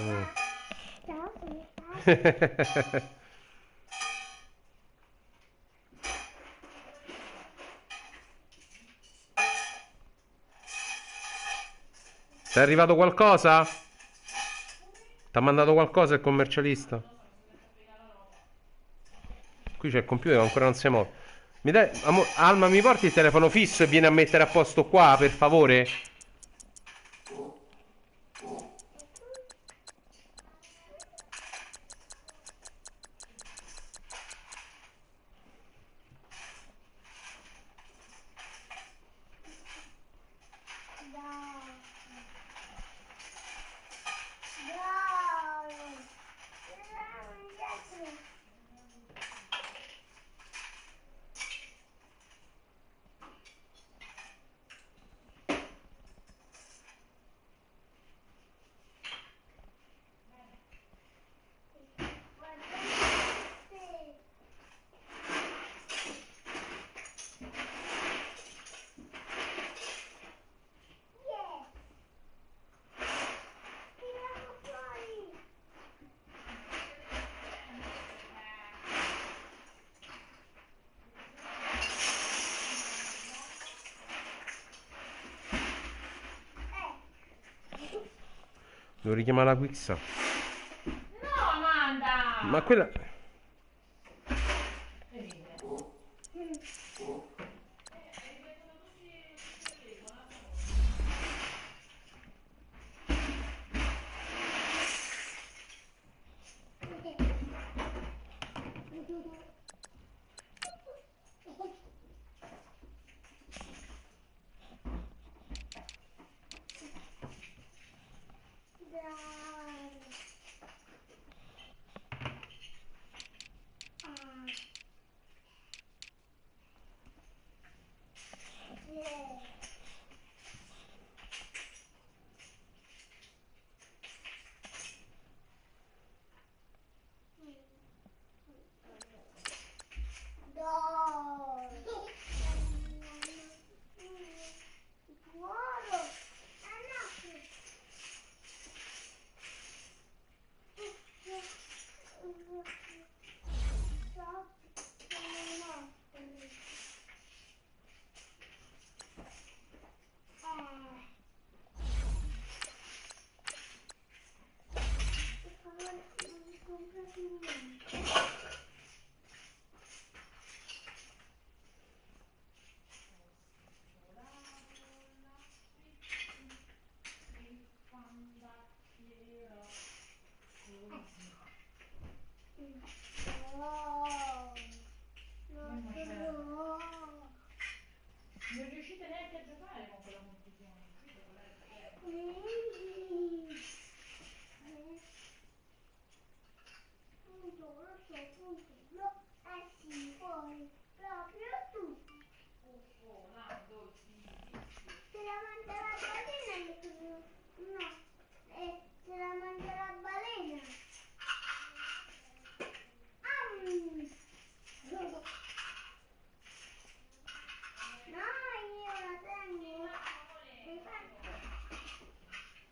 Ciao, come stai? Ti è arrivato qualcosa? Ti ha mandato qualcosa il commercialista? Qui c'è il computer che ancora non si muove. Alma, mi porti il telefono fisso e vieni a mettere a posto qua, per favore? Devo richiamare la Quixa. No, Amanda! Ma quella... Non riuscite neanche a giocare con quella confusione. Se la mangia la balena, no, se la mangia la balena. No, io la tengo.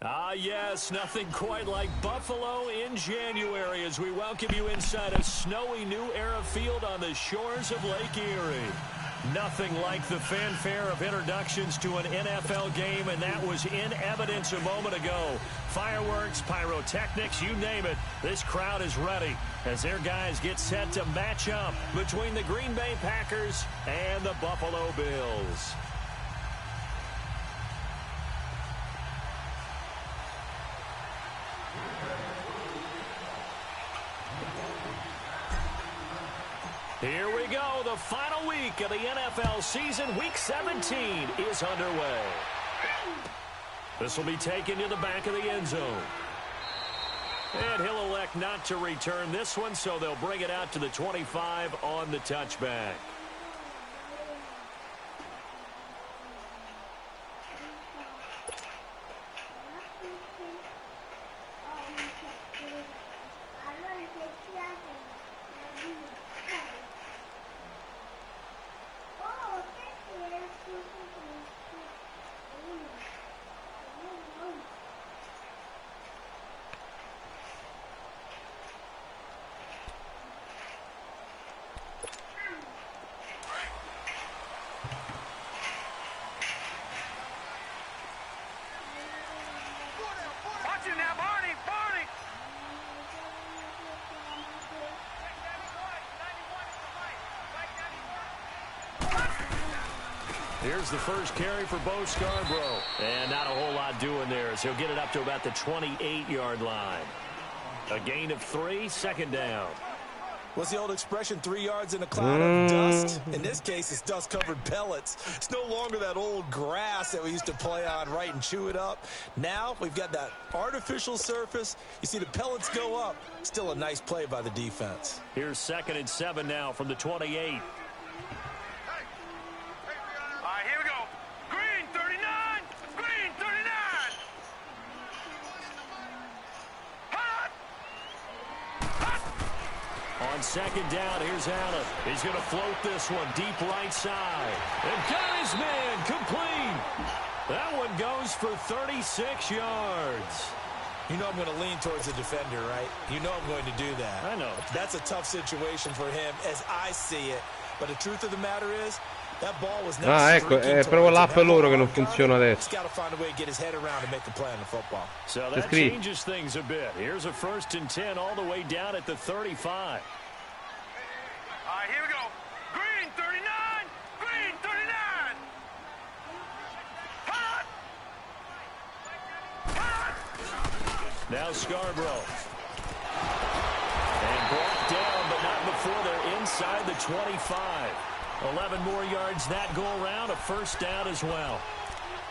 Ah, yes, nothing quite like Buffalo in January as we welcome you inside a snowy new era field on the shores of Lake Erie. Nothing like the fanfare of introductions to an NFL game, and that was in evidence a moment ago. Fireworks, pyrotechnics, you name it. This crowd is ready as their guys get set to match up between the Green Bay Packers and the Buffalo Bills. Here we go. The final week of the NFL season. Week 17 is underway. This will be taken to the back of the end zone. And he'll elect not to return this one, so they'll bring it out to the 25 on the touchback. Here's the first carry for Bo Scarborough. And not a whole lot doing there, as he'll get it up to about the 28-yard line. A gain of 3, second down. What's the old expression, 3 yards in a cloud of dust? In this case, it's dust-covered pellets. It's no longer that old grass that we used to play on, right, and chew it up. Now we've got that artificial surface. You see the pellets go up. Still a nice play by the defense. Here's 2nd and 7 now from the 28. On 2nd down, here's Allen. He's going to float this one deep right side. And got his man complete. That one goes for 36 yards. You know I'm going to lean towards the defender, right? You know I'm going to do that. I know. That's a tough situation for him as I see it. But the truth of the matter is, that ball was not ecco, è proprio l'app loro che non funziona adesso. He's got to find a way to get his head around and make a play on the football. So that changes things a bit. Here's a 1st and 10 all the way down at the 35. All right, here we go. Green 39. Green 39. Hot. Hot. Now Scarborough. And brought down, but not before they're inside the 25. 11 more yards that go around, a 1st down as well.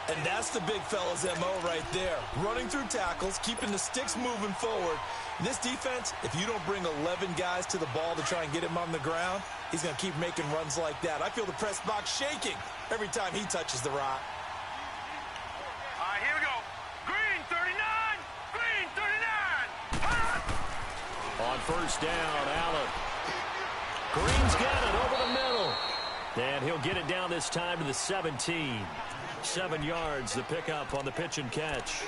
And that's the big fella's MO right there. Running through tackles, keeping the sticks moving forward. This defense, if you don't bring 11 guys to the ball to try and get him on the ground, he's going to keep making runs like that. I feel the press box shaking every time he touches the rock. All right, here we go. Green 39. Green 39. Hot. On 1st down, Allen. Green's got it over the middle. And he'll get it down this time to the 17. 7 yards, the pickup on the pitch and catch.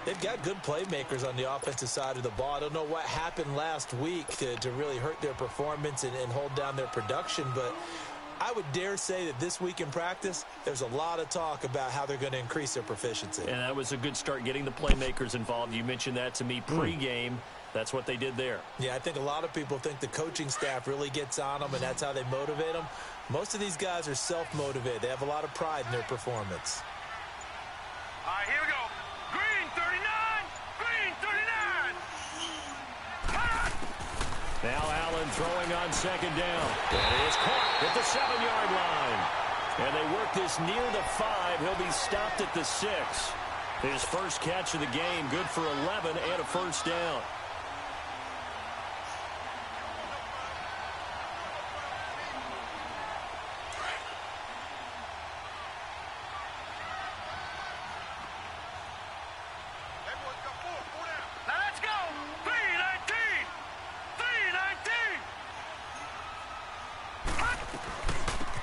They've got good playmakers on the offensive side of the ball. I don't know what happened last week to really hurt their performance and hold down their production, but I would dare say that this week in practice, there's a lot of talk about how they're going to increase their proficiency. And that was a good start getting the playmakers involved. You mentioned that to me pregame. That's what they did there. Yeah, I think a lot of people think the coaching staff really gets on them, and that's how they motivate them. Most of these guys are self-motivated. They have a lot of pride in their performance. All right, here we go. Green 39. Green 39. Hot. Now Allen throwing on 2nd down. And he is caught at the 7-yard line. And they work this near the 5. He'll be stopped at the 6. His first catch of the game, good for 11 and a 1st down.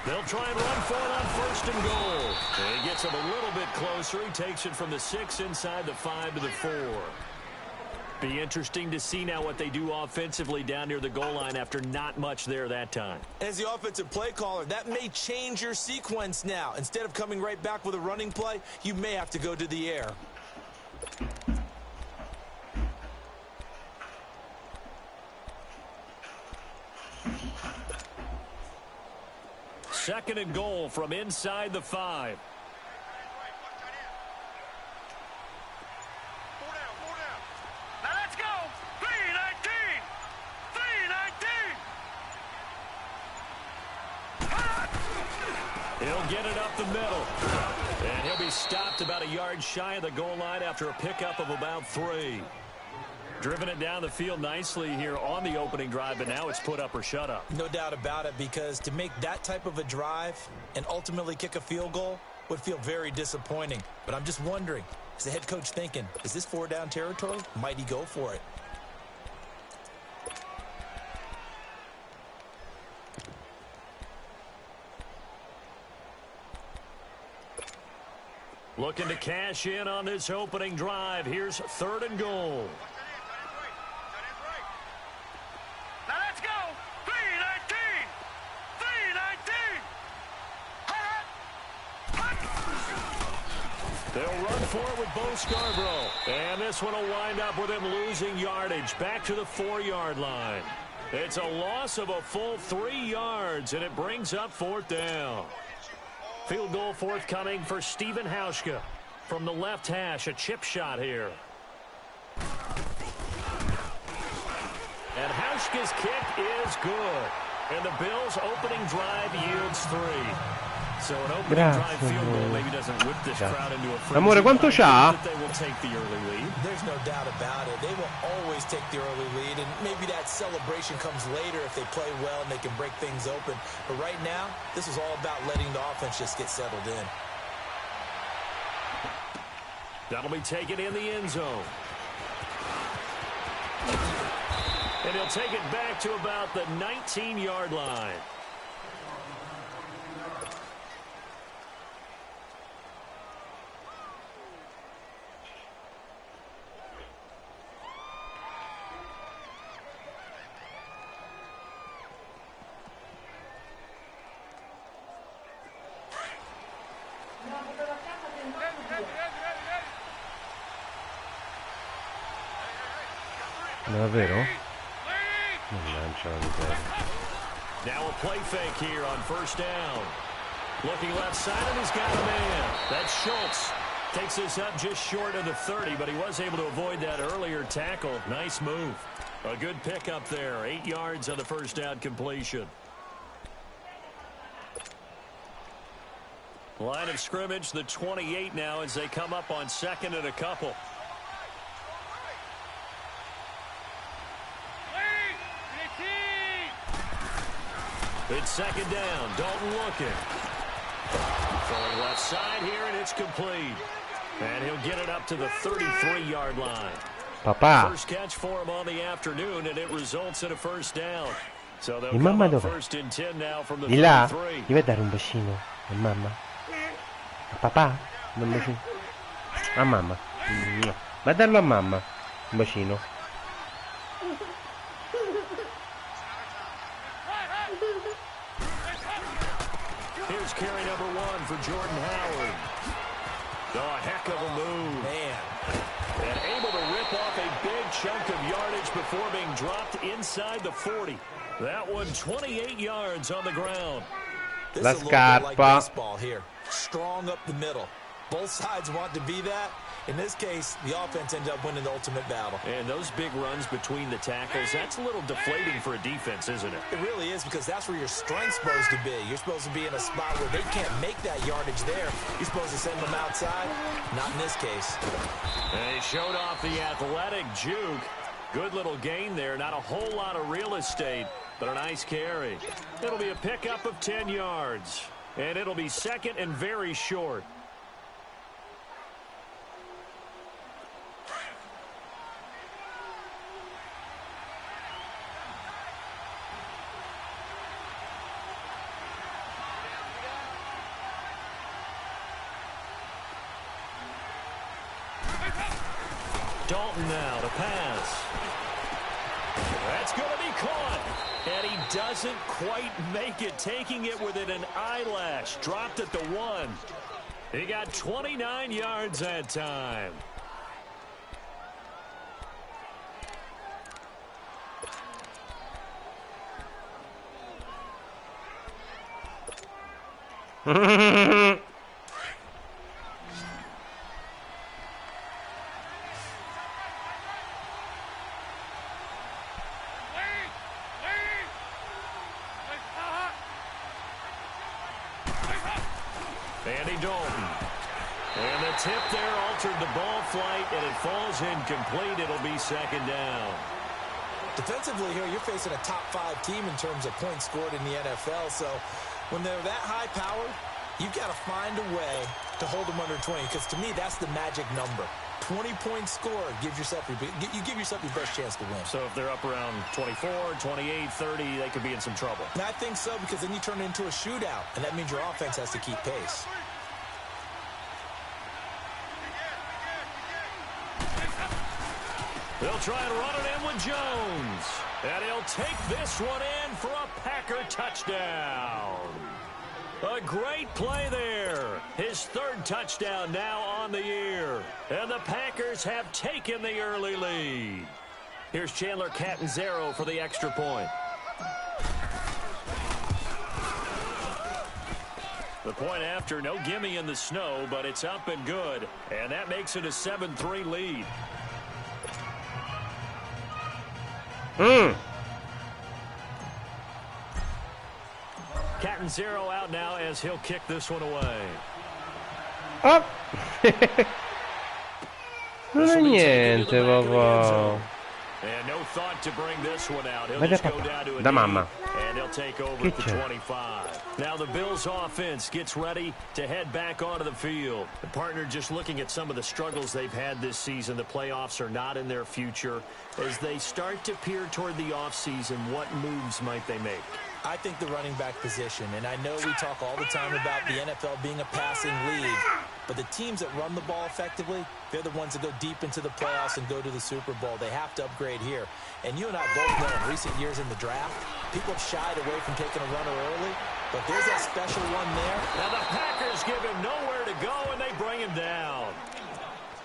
They'll try and run for it on 1st and goal. And he gets him a little bit closer. He takes it from the 6 inside the 5 to the 4. Be interesting to see now what they do offensively down near the goal line after not much there that time. As the offensive play caller, that may change your sequence now. Instead of coming right back with a running play, you may have to go to the air. 2nd and goal from inside the 5. Now let's go. 319. 319. He'll get it up the middle. And he'll be stopped about a yard shy of the goal line after a pickup of about 3. Driven it down the field nicely here on the opening drive, but now it's put up or shut up. No doubt about it, because to make that type of a drive and ultimately kick a field goal would feel very disappointing. But I'm just wondering, is the head coach thinking, is this 4-down territory? Might he go for it? Looking to cash in on this opening drive. Here's 3rd and goal. Now let's go. 319. 319. They'll run for it with Bo Scarborough. And this one will wind up with him losing yardage back to the 4-yard line. It's a loss of a full 3 yards, and it brings up 4th down. Field goal forthcoming for Steven Hauschka. From the left hash, a chip shot here. And Hauschka's kick is good. And the Bills' opening drive yields 3. So an opening drive field goal maybe doesn't whip this crowd into a frenzy. Amore, quanto c'ha? They will take the early lead. There's no doubt about it. They will always take the early lead, and maybe that celebration comes later if they play well and they can break things open. But right now, this is all about letting the offense just get settled in. That'll be taken in the end zone. And he'll take it back to about the 19-yard line. Davvero? Now a play fake here on first down. Looking left side, and he's got a man. That's Schultz. Takes this up just short of the 30, but he was able to avoid that earlier tackle. Nice move. A good pickup there. 8 yards on the first down completion. Line of scrimmage, the 28 now as they come up on second and a couple. It's second down. Dalton looking. Throwing left side here, and it's complete. And he'll get it up to the 33-yard line. Papà. First catch for him on the afternoon, and it results in a first down. So they'll Il come mamma up dov'è? first and 10 now from the Di là? 33. Gli vuoi dare un bacino? A mamma? A papà? Un bacino? A mamma? Ma darlo a mamma. Un bacino. Here's carry number 1 for Jordan Howard. Oh, a heck of a move. Man. And able to rip off a big chunk of yardage before being dropped inside the 40. That one 28 yards on the ground. This La is a little bit like scarpa. baseball here. Strong up the middle. Both sides want to be that. In this case, the offense ends up winning the ultimate battle. And those big runs between the tackles, that's a little deflating for a defense, isn't it? It really is, because that's where your strength's supposed to be. You're supposed to be in a spot where they can't make that yardage there. You're supposed to send them outside. Not in this case. And he showed off the athletic juke. Good little gain there. Not a whole lot of real estate, but a nice carry. It'll be a pickup of 10 yards. And it'll be second and very short. Dalton now to pass. That's going to be caught. And he doesn't quite make it, taking it within an eyelash. Dropped at the 1. He got 29 yards that time. Andy Dalton. And the tip there altered the ball flight, and it falls incomplete. It'll be second down. Defensively here, you're facing a top 5 team in terms of points scored in the NFL. So when they're that high powered, you've got to find a way to hold them under 20. Because to me, that's the magic number. 20 points scored gives yourself you give yourself your best chance to win. So if they're up around 24, 28, 30, they could be in some trouble. And I think so, because then you turn it into a shootout, and that means your offense has to keep pace. They'll try and run it in with Jones. And he'll take this one in for a Packer touchdown. A great play there. His 3rd touchdown now on the year. And the Packers have taken the early lead. Here's Chandler Catanzaro for the extra point. The point after, no gimme in the snow, but it's up and good. And that makes it a 7-3 lead. Catanzaro out now as he'll kick this one away. Oh! Non è niente, papà. And no thought to bring this one out. He'll just go down to a Da knee, mamma. and he'll take over at the 25. Now the Bills offense gets ready to head back onto the field. The partner, just looking at some of the struggles they've had this season, the playoffs are not in their future. As they start to peer toward the offseason, what moves might they make? I think the running back position, and I know we talk all the time about the NFL being a passing league, but the teams that run the ball effectively, they're the ones that go deep into the playoffs and go to the Super Bowl. They have to upgrade here. And you and I both know in recent years in the draft, people have shied away from taking a runner early, but there's that special one there. Now the Packers give him nowhere to go, and they bring him down.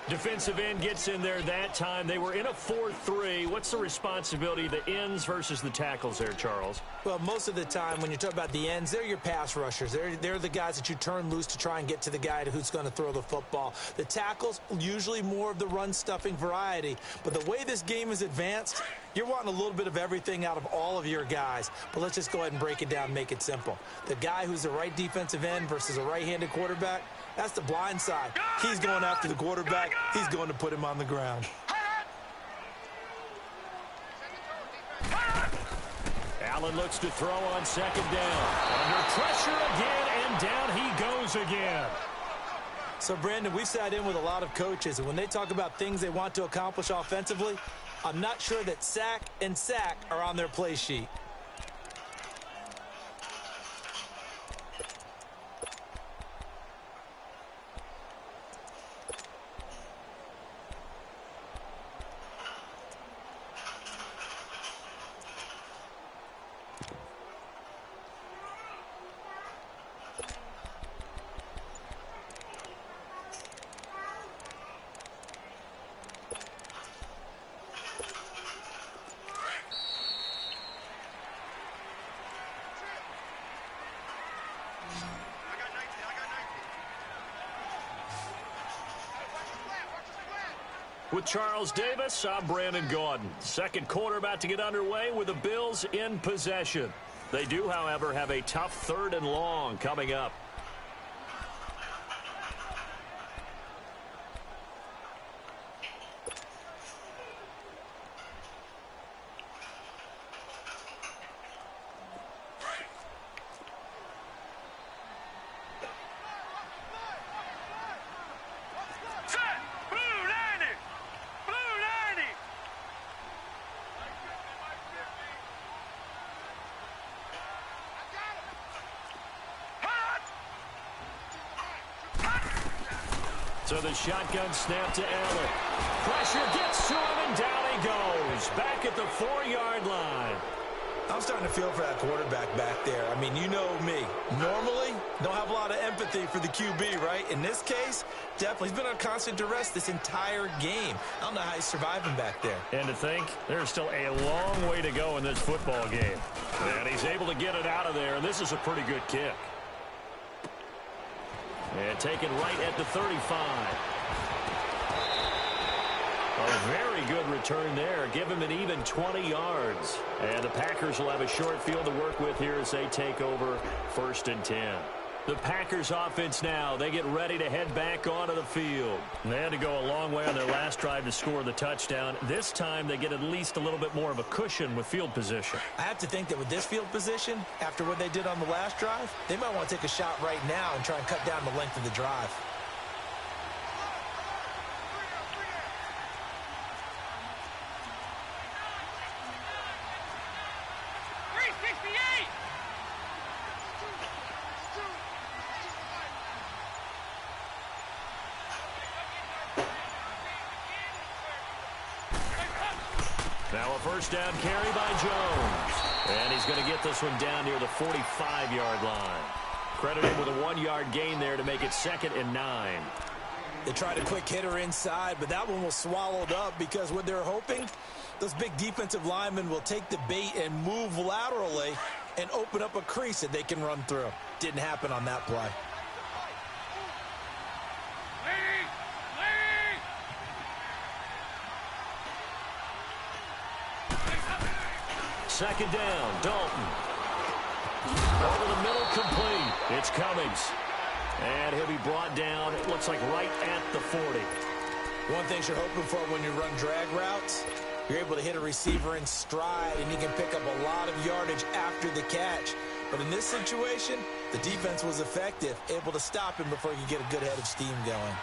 Defensive end gets in there that time. They were in a 4-3. What's the responsibility of the ends versus the tackles there, Charles? Well, most of the time when you talk about the ends, they're your pass rushers. They're the guys that you turn loose to try and get to the guy who's going to throw the football. The tackles, usually more of the run-stuffing variety. But the way this game is advanced, you're wanting a little bit of everything out of all of your guys. But let's just go ahead and break it down and make it simple. The guy who's the right defensive end versus a right-handed quarterback, that's the blind side. He's going after the quarterback. He's going to put him on the ground. Allen looks to throw on second down. Under pressure again, and down he goes again. So, Brandon, we've sat in with a lot of coaches, and when they talk about things they want to accomplish offensively, I'm not sure that sack and sack are on their play sheet. With Charles Davis, I'm Brandon Gaudin. Second quarter about to get underway with the Bills in possession. They do, however, have a tough 3rd and long coming up. So the shotgun snap to Allen. Pressure gets to him, and down he goes. Back at the 4-yard line. I'm starting to feel for that quarterback back there. I mean, you know me. Normally, don't have a lot of empathy for the QB, right? In this case, definitely. He's been on constant duress this entire game. I don't know how he's surviving back there. And to think, there's still a long way to go in this football game. And he's able to get it out of there, and this is a pretty good kick. And taken right at the 35. A very good return there. Give him an even 20 yards. And the Packers will have a short field to work with here as they take over 1st and 10. The Packers offense now, they get ready to head back onto the field. They had to go a long way on their last drive to score the touchdown. This time they get at least a little bit more of a cushion with field position. I have to think that with this field position, after what they did on the last drive, they might want to take a shot right now and try and cut down the length of the drive. Now a first down carry by Jones. And he's going to get this one down near the 45-yard line. Credit him with a 1-yard gain there to make it 2nd and 9. They tried a quick hitter inside, but that one was swallowed up because what they're hoping, those big defensive linemen will take the bait and move laterally and open up a crease that they can run through. Didn't happen on that play. Second down, Dalton. Over the middle, complete. It's Cummings. And he'll be brought down, it looks like right at the 40. One thing you're hoping for when you run drag routes, you're able to hit a receiver in stride, and you can pick up a lot of yardage after the catch. But in this situation, the defense was effective, able to stop him before you get a good head of steam going.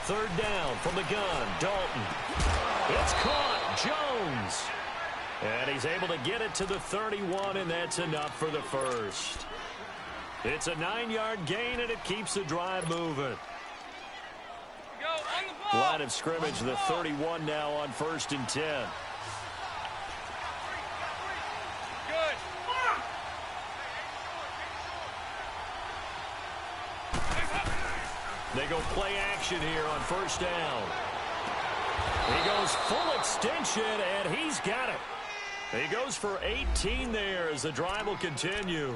Third down from the gun, Dalton. It's caught, Jones. And he's able to get it to the 31, and that's enough for the first. It's a 9-yard gain, and it keeps the drive moving. Line of scrimmage, the 31 now on 1st and 10. Good. They go play action here on 1st down. He goes full extension, and he's got it. He goes for 18 there as the drive will continue.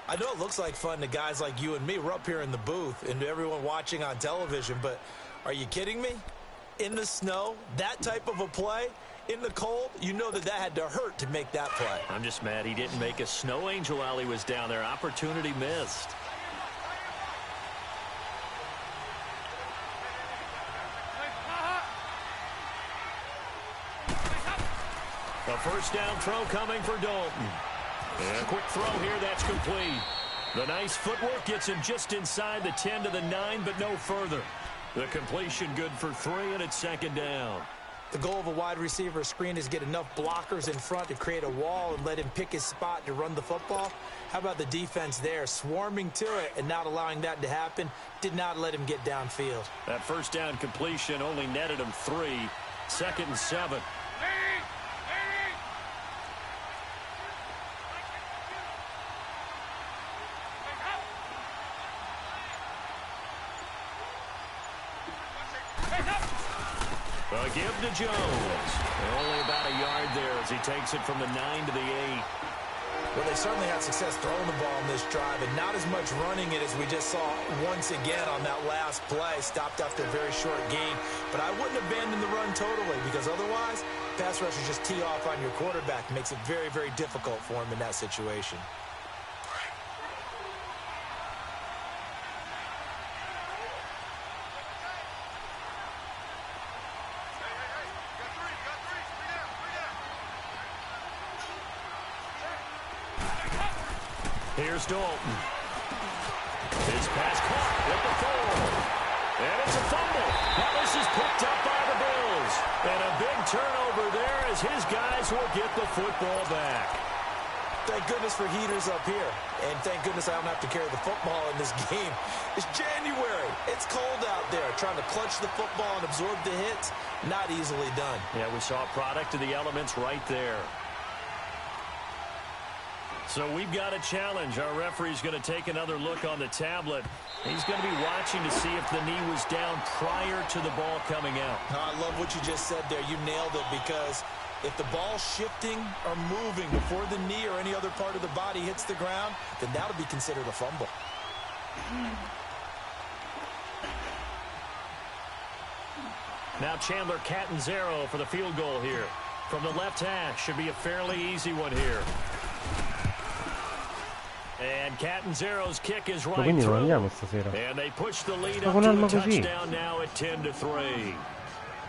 I know it looks like fun to guys like you and me. We're up here in the booth and to everyone watching on television, but are you kidding me? In the snow, that type of a play, in the cold, you know that had to hurt to make that play. I'm just mad he didn't make a snow angel while he was down there. Opportunity missed. A first down throw coming for Dalton. And a quick throw here, that's complete. The nice footwork gets him just inside the 10 to the 9, but no further. The completion good for 3, and it's 2nd down. The goal of a wide receiver screen is get enough blockers in front to create a wall and let him pick his spot to run the football. How about the defense there, swarming to it and not allowing that to happen? Did not let him get downfield. That first down completion only netted him 3. 2nd and 7. A give to Jones. Only about a yard there as he takes it from the 9 to the 8. Well, they certainly had success throwing the ball on this drive, and not as much running it as we just saw once again on that last play. Stopped after a very short gain. But I wouldn't abandon the run totally, because otherwise, pass rushers just tee off on your quarterback. Makes it very, very difficult for him in that situation. Here's Dalton. His pass caught with the 4. And it's a fumble. Now this is picked up by the Bills. And a big turnover there as his guys will get the football back. Thank goodness for heaters up here. And thank goodness I don't have to carry the football in this game. It's January. It's cold out there. Trying to clutch the football and absorb the hits, not easily done. Yeah, we saw a product of the elements right there. So we've got a challenge. Our referee's going to take another look on the tablet. He's going to be watching to see if the knee was down prior to the ball coming out. I love what you just said there. You nailed it, because if the ball's shifting or moving before the knee or any other part of the body hits the ground, then that'll be considered a fumble. Now Chandler Catanzaro for the field goal here. From the left hash, should be a fairly easy one here. And Catanzaro's kick is right quindi non through. andiamo stasera. And they push the lead Sto up con to Alma a così. touchdown now at 10-3.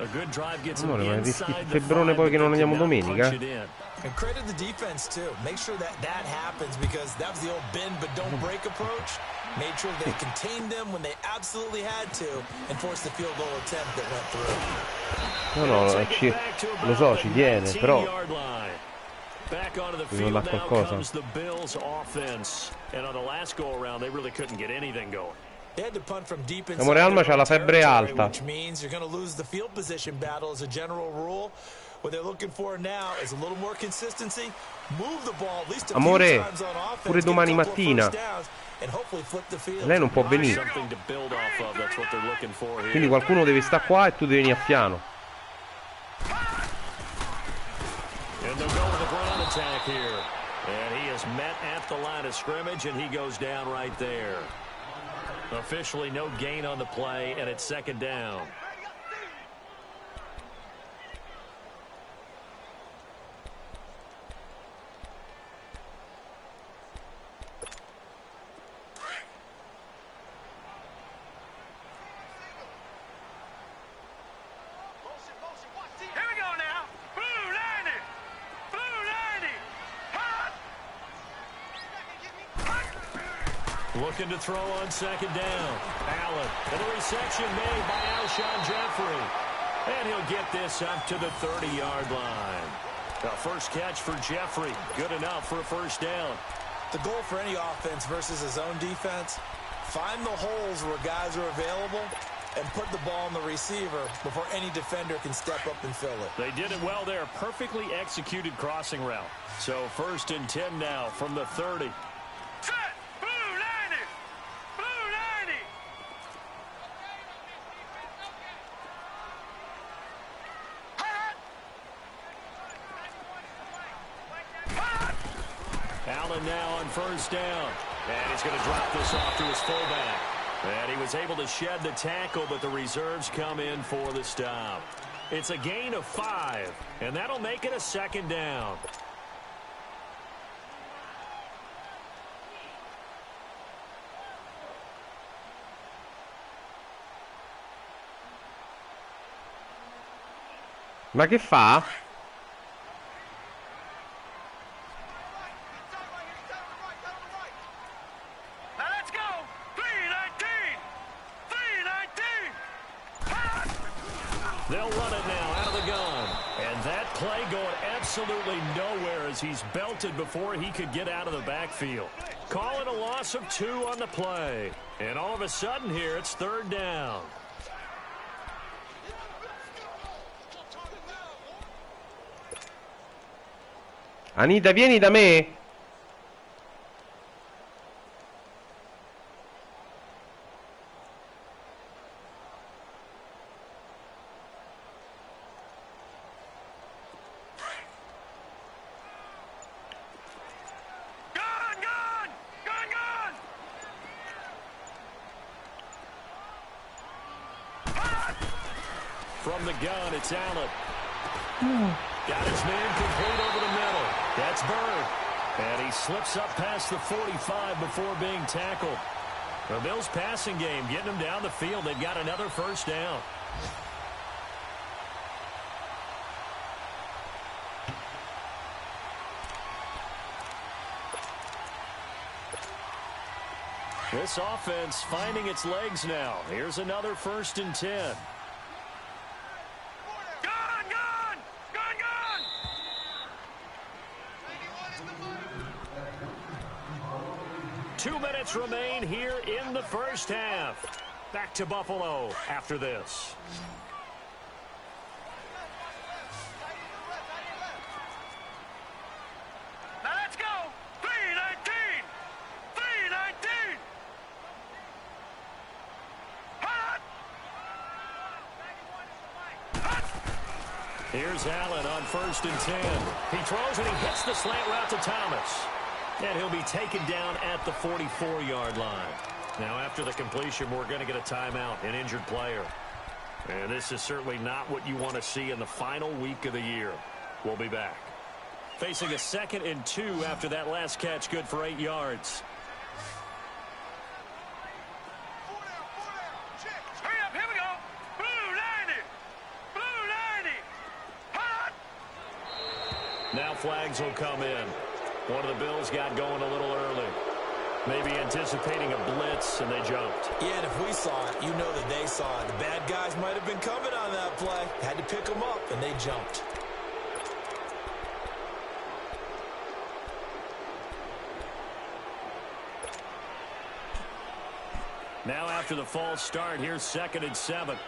A good drive gets them Amore, ma rischi inside il the febbrone 5, poi che non but they andiamo cannot domenica? punch it in. And credit the defense, too. Make sure that happens, because that was the old bend but don't break approach. Made sure they contained them when they absolutely had to and forced the field goal attempt that went through. No, lo so, ci tiene, però Back onto the bisogna field dare now qualcosa. comes the Bills offense. And on the last go around, they really couldn't get anything going. They had to punt from deep inside Amore, Alma their c'ha la own febbre territory, alta. which means you're going to lose the field position battle as a general rule. What they're looking for now is a little more consistency. Move the ball at least a Amore, few times on offense, pure domani get a couple of mattina. first downs, and hopefully flip the field. Lei non può venire. Something to build off of. That's what they're looking for here. Quindi qualcuno deve stare qua e tu devi venire a fiano. And they'll go with the ground attack here. And he is met at the line of scrimmage, and he goes down right there. Officially no gain on the play, and it's second down. Looking to throw on second down. Allen. And the reception made by Alshon Jeffrey. And he'll get this up to the 30-yard line. The first catch for Jeffrey. Good enough for a first down. The goal for any offense versus his own defense, find the holes where guys are available and put the ball in the receiver before any defender can step up and fill it. They did it well there. Perfectly executed crossing route. So first and 10 now from the 30. Allen now on first down. And he's going to drop this off to his fullback. And he was able to shed the tackle, but the reserves come in for the stop. It's a gain of 5, and that'll make it a second down. Ma che fa? They'll run it now out of the gun. And that play going absolutely nowhere as he's belted before he could get out of the backfield. Calling a loss of 2 on the play. And all of a sudden here, it's third down. Anita, vieni da me. From the gun, it's Allen. Got his man complete over the middle. That's Bird. And he slips up past the 45 before being tackled. The Bills' passing game getting them down the field. They've got another first down. This offense finding its legs now. Here's another first and 10. 2 minutes remain here in the first half. Back to Buffalo after this. Now let's go. 319. 319. Here's Allen on first and 10. He throws and he hits the slant route to Thomas. And he'll be taken down at the 44-yard line. Now, after the completion, we're going to get a timeout, an injured player. And this is certainly not what you want to see in the final week of the year. We'll be back. Facing a 2nd and 2 after that last catch, good for 8 yards. Hurry up, here we go. Blue 90. Blue 90. Now flags will come in. One of the Bills got going a little early. Maybe anticipating a blitz, and they jumped. Yeah, and if we saw it, you know that they saw it. The bad guys might have been coming on that play. Had to pick them up, and they jumped. Now after the false start, here's 2nd and 7.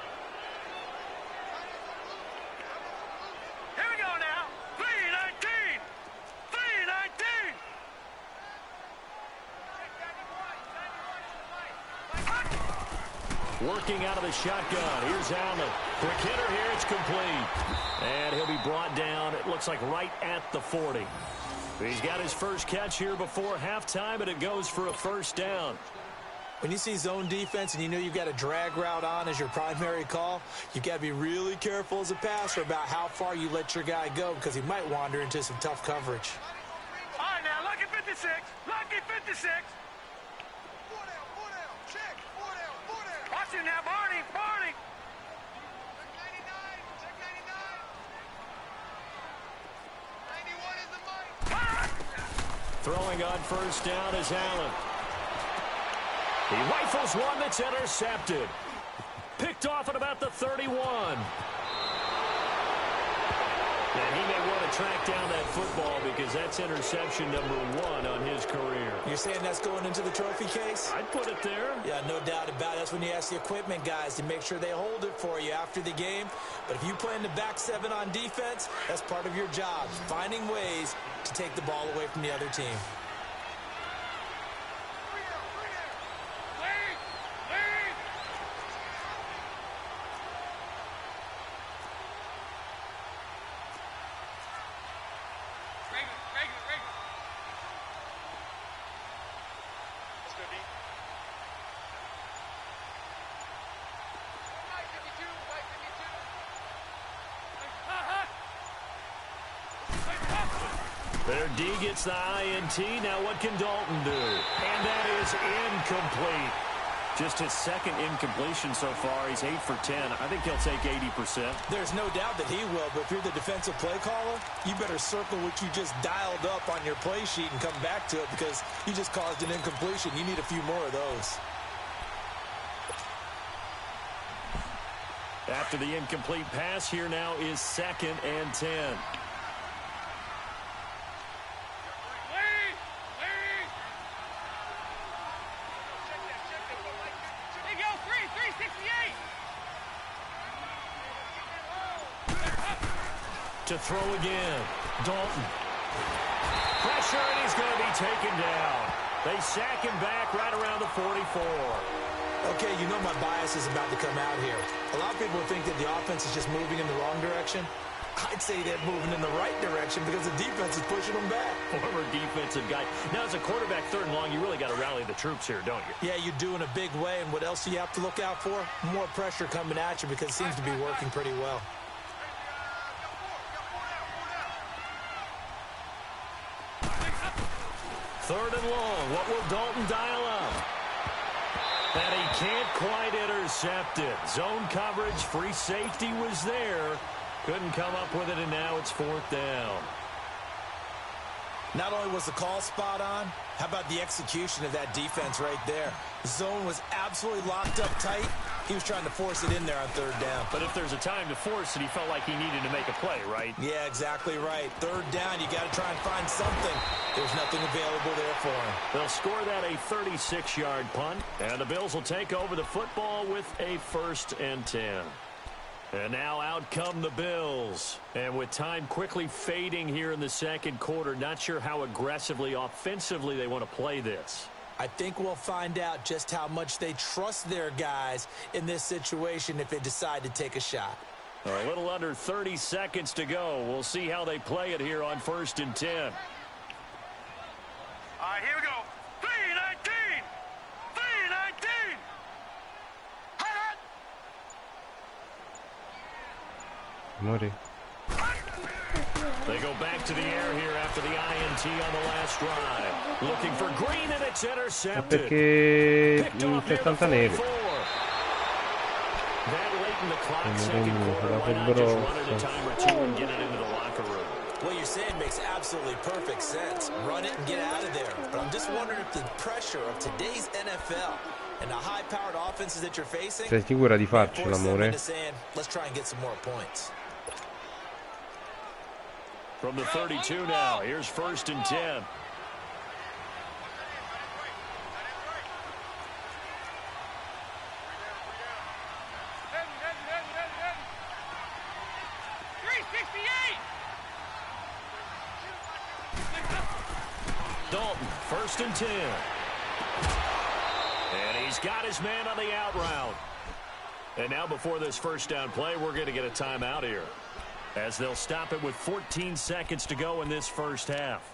Working out of the shotgun. Here's Allen. Quick hitter here. It's complete. And he'll be brought down, it looks like, right at the 40. He's got his first catch here before halftime, and it goes for a first down. When you see zone defense and you know you've got a drag route on as your primary call, you've got to be really careful as a passer about how far you let your guy go because he might wander into some tough coverage. All right, now, lucky 56. Lucky 56. Watch it now, Barney. Barney. Check 99. Check 99. 91 is the mic. Throwing on first down is Allen. He rifles one that's intercepted. Picked off at about the 31. And he may want to track down that football because that's interception number 1 on his career. You're saying that's going into the trophy case? I'd put it there. Yeah, no doubt about it. That's when you ask the equipment guys to make sure they hold it for you after the game. But if you play in the back 7 on defense, that's part of your job, finding ways to take the ball away from the other team. Their D gets the INT. Now what can Dalton do? And that is incomplete. Just his second incompletion so far. He's 8 for 10. I think he'll take 80%. There's no doubt that he will, but if you're the defensive play caller, you better circle what you just dialed up on your play sheet and come back to it because you just caused an incompletion. You need a few more of those. After the incomplete pass, here now is 2nd and 10. To throw again. Dalton. Pressure, and he's going to be taken down. They sack him back right around the 44. Okay, you know my bias is about to come out here. A lot of people think that the offense is just moving in the wrong direction. I'd say they're moving in the right direction because the defense is pushing them back. Former defensive guy. Now, as a quarterback, 3rd and long, you really got to rally the troops here, don't you? Yeah, you do in a big way. And what else do you have to look out for? More pressure coming at you because it seems to be working pretty well. 3rd and long. What will Dalton dial up? And he can't quite intercept it. Zone coverage, free safety was there. Couldn't come up with it, and now it's 4th down. Not only was the call spot on, how about the execution of that defense right there? The zone was absolutely locked up tight. He was trying to force it in there on 3rd down. But if there's a time to force it, he felt like he needed to make a play, right? Yeah, exactly right. 3rd down, you got to try and find something. There's nothing available there for him. They'll score that a 36-yard punt, and the Bills will take over the football with a 1st and 10. And now out come the Bills. And with time quickly fading here in the 2nd quarter, not sure how aggressively, offensively they want to play this. I think we'll find out just how much they trust their guys in this situation if they decide to take a shot. A little under 30 seconds to go. We'll see how they play it here on 1st and 10. All right, here we go. 3-19. 3-19. Amore. They go back to the air here after the INT on the last drive. Looking for Green, and it's intercepted. Perché in 60 neve. That late in the clock, 2nd quarter, why not just run it a time or 2 and get it into the locker room? What you're saying makes absolutely perfect sense. Run it and get out of there. But I'm just wondering if the pressure of today's NFL and the high-powered offenses that you're facing, sei sicura di farcela, force them amore? into saying, let's try and get some more points. From the 32 now, here's 1st and 10. Dalton, 1st and 10. And he's got his man on the out route. And now before this first down play, we're going to get a timeout here, as they'll stop it with 14 seconds to go in this first half.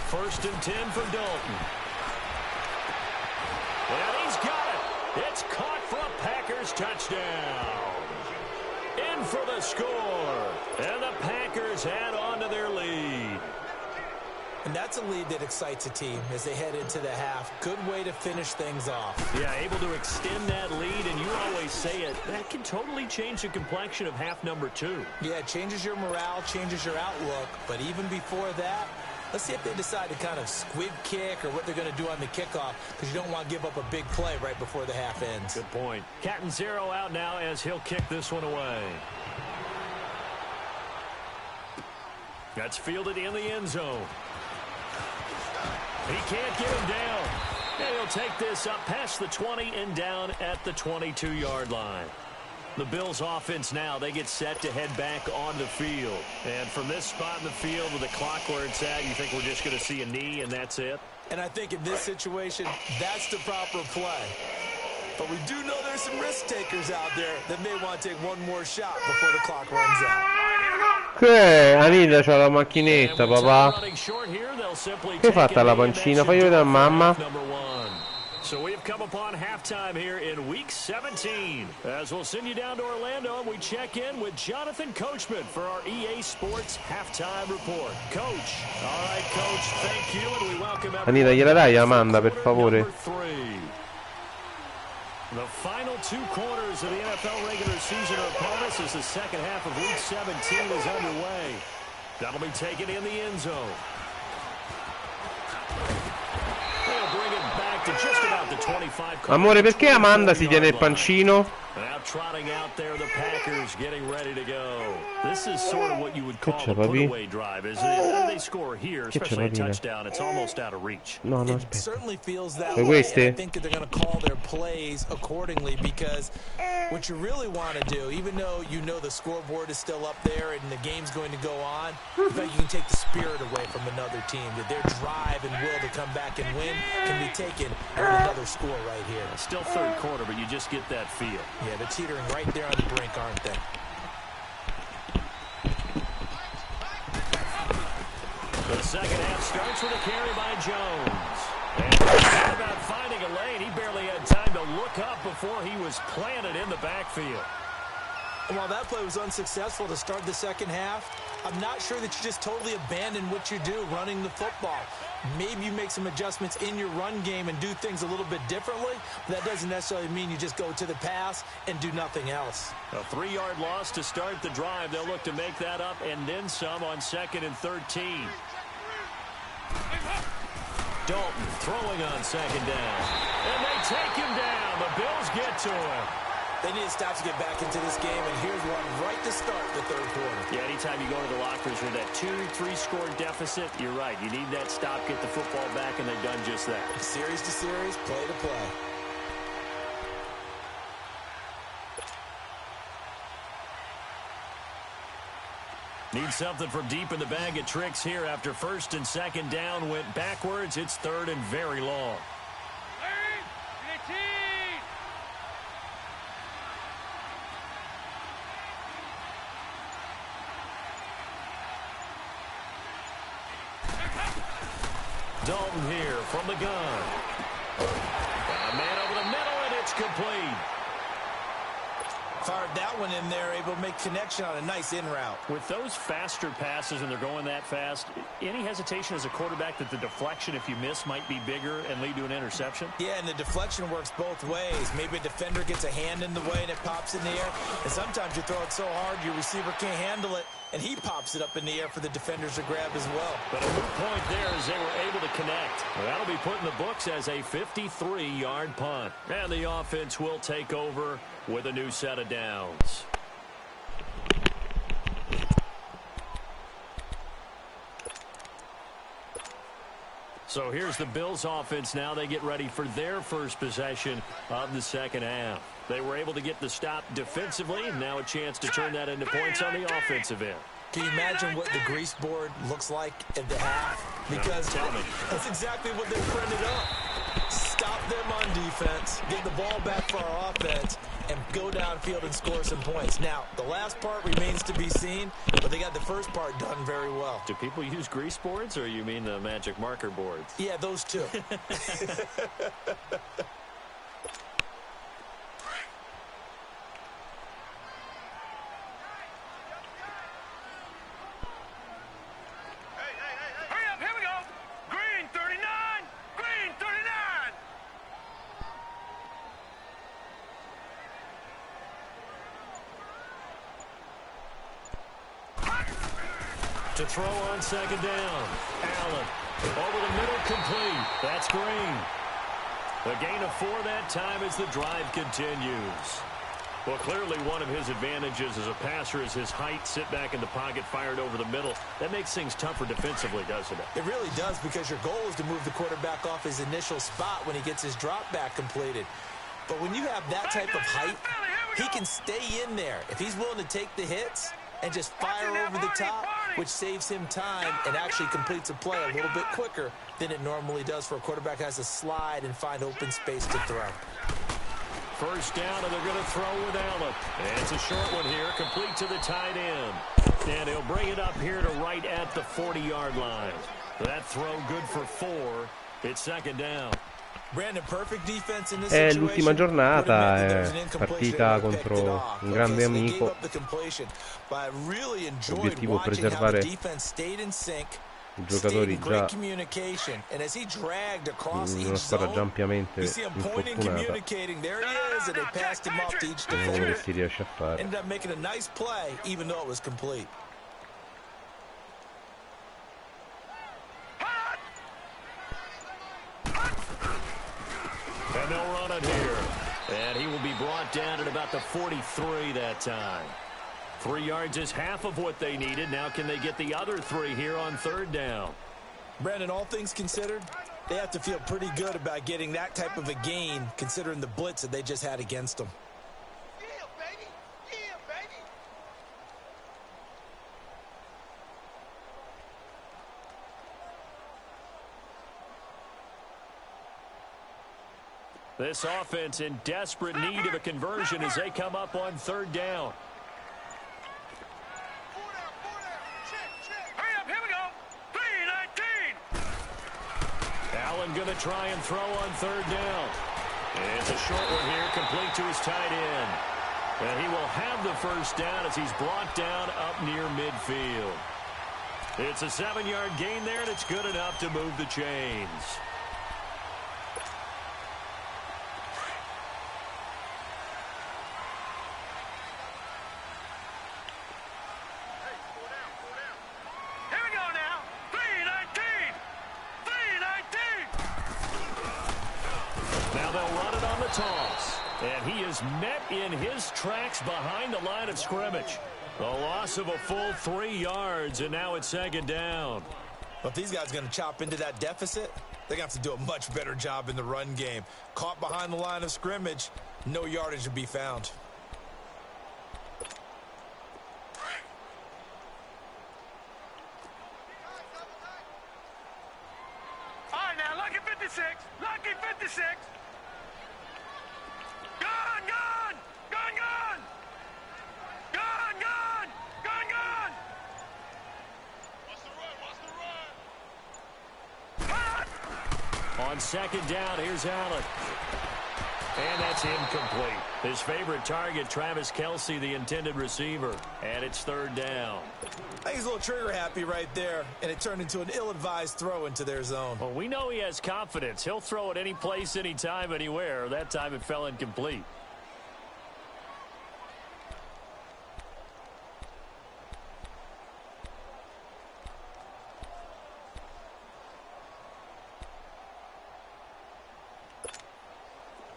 First and 10 for Dalton. And he's got it. It's caught for a Packers touchdown. In for the score. And the Packers add on to their lead. And that's a lead that excites a team as they head into the half. Good way to finish things off. Yeah, able to extend that lead, and you always say it, that can totally change the complexion of half number 2. Yeah, it changes your morale, changes your outlook. But even before that, let's see if they decide to kind of squib kick or what they're going to do on the kickoff, because you don't want to give up a big play right before the half ends. Good point. Cat and zero out now as he'll kick this one away. That's fielded in the end zone. He can't get him down. And he'll take this up past the 20 and down at the 22-yard line. The Bills offense now, they get set to head back on the field. And from this spot in the field with the clock where it's at, you think we're just going to see a knee and that's it? And I think in this situation, that's the proper play. But we do know there's some risk takers out there that may want to take one more shot before the clock runs out. Che Anita c'ha la macchinetta, papà. Che hai fatto alla pancina? Fai vedere a mamma. So we have come upon halftime here in Week 17. As we'll send you down to Orlando, and we check in with Jonathan Coachman for our EA Sports Halftime Report. Coach. All right, Coach, thank you, and we welcome everyone. Anita, gliela dai Amanda, per favore? The final 2 quarters of the NFL regular season are upon us as the second half of Week 17 is underway. That'll be taken in the end zone. Amore, perché Amanda si tiene il pancino? Now trotting out there, the Packers getting ready to go. This is sort of what you would call a put-away drive, isn't it? They score here, especially a touchdown. It's almost out of reach. No, It certainly feels that way. I think that they're going to call their plays accordingly, because what you really want to do, even though you know the scoreboard is still up there and the game's going to go on, you can take the spirit away from another team. That their drive and will to come back and win can be taken on another score right here. Still third quarter, but you just get that feel. Yeah, they're teetering right there on the brink, aren't they? The second half starts with a carry by Jones. And it's about finding a lane. He barely had time to look up before he was planted in the backfield. And while that play was unsuccessful to start the second half, I'm not sure that you just totally abandon what you do running the football. Maybe you make some adjustments in your run game and do things a little bit differently. But that doesn't necessarily mean you just go to the pass and do nothing else. A 3-yard loss to start the drive. They'll look to make that up and then some on 2nd and 13. Dalton throwing on 2nd down. And they take him down. The Bills get to him. They need to stop to get back into this game, and here's one right to start the third quarter. Yeah, anytime you go to the lockers with that 2-3 score deficit, you're right. You need that stop, get the football back, and they've done just that. Series to series, play to play. Need something from deep in the bag of tricks here after 1st and 2nd down went backwards. It's 3rd and very long. Dalton here from the gun. A man over the middle, and it's complete. Fired that one in there, able to make connection on a nice in route. With those faster passes, and they're going that fast, any hesitation as a quarterback that the deflection, if you miss, might be bigger and lead to an interception? Yeah, and the deflection works both ways. Maybe a defender gets a hand in the way and it pops in the air. And sometimes you throw it so hard your receiver can't handle it, and he pops it up in the air for the defenders to grab as well. But a moot point there as they were able to connect. Well, that'll be put in the books as a 53-yard punt. And the offense will take over with a new set of downs. So here's the Bills offense now. They get ready for their first possession of the second half. They were able to get the stop defensively, and now a chance to turn that into points on the offensive end. Can you imagine what the grease board looks like at the half? Because that's exactly what they printed up. Stop them on defense, get the ball back for our offense, and go downfield and score some points. Now, the last part remains to be seen, but they got the first part done very well. Do people use grease boards, or you mean the magic marker boards? Yeah, those two. Hurry up, here we go. Green 39. Green 39. To throw on second down. Allen over the middle, complete. That's Green. A gain of 4 that time as the drive continues. Well, clearly one of his advantages as a passer is his height. Sit back in the pocket, fired over the middle. That makes things tougher defensively, doesn't it? It really does, because your goal is to move the quarterback off his initial spot when he gets his drop back completed. But when you have that type of height, he can stay in there. If he's willing to take the hits and just fire over the top, which saves him time and actually completes a play a little bit quicker than it normally does for a quarterback who has to slide and find open space to throw. First down, and they're going to throw with Allen. And it's a short one here, complete to the tight end. And he'll bring it up here to right at the 40-yard line. That throw good for 4. It's second down. Brandon, perfect defense in this È situation. l'ultima giornata, è partita contro un grande amico. L'obiettivo è preservare i giocatori già una squadra già ampiamente infortunata. Vediamo che si riesce a fare. And they'll run it here. And he will be brought down at about the 43 that time. 3 yards is half of what they needed. Now can they get the other 3 here on third down? Brandon, all things considered, they have to feel pretty good about getting that type of a gain, considering the blitz that they just had against them. Yeah, baby. Yeah, baby. This offense in desperate need of a conversion as they come up on third down. Hurry up, here we go. 3-19. Allen going to try and throw on third down. It's a short one here, complete to his tight end. And he will have the first down as he's brought down up near midfield. It's a 7-yard gain there, and it's good enough to move the chains. Toss. And he is met in his tracks behind the line of scrimmage. A loss of a full 3 yards, and now it's second down. Well, if these guys are going to chop into that deficit, they're going to have to do a much better job in the run game. Caught behind the line of scrimmage, no yardage to be found. All right, now, lucky 56. Lucky 56. Gone, gone! Gone, gone! Gone, gone! Gone, gone! What's the run? On second down, here's Allen. And that's incomplete. His favorite target, Travis Kelce, the intended receiver. And it's third down. I think he's a little trigger happy right there, and it turned into an ill-advised throw into their zone. Well, we know he has confidence. He'll throw it any place, anytime, anywhere. That time it fell incomplete.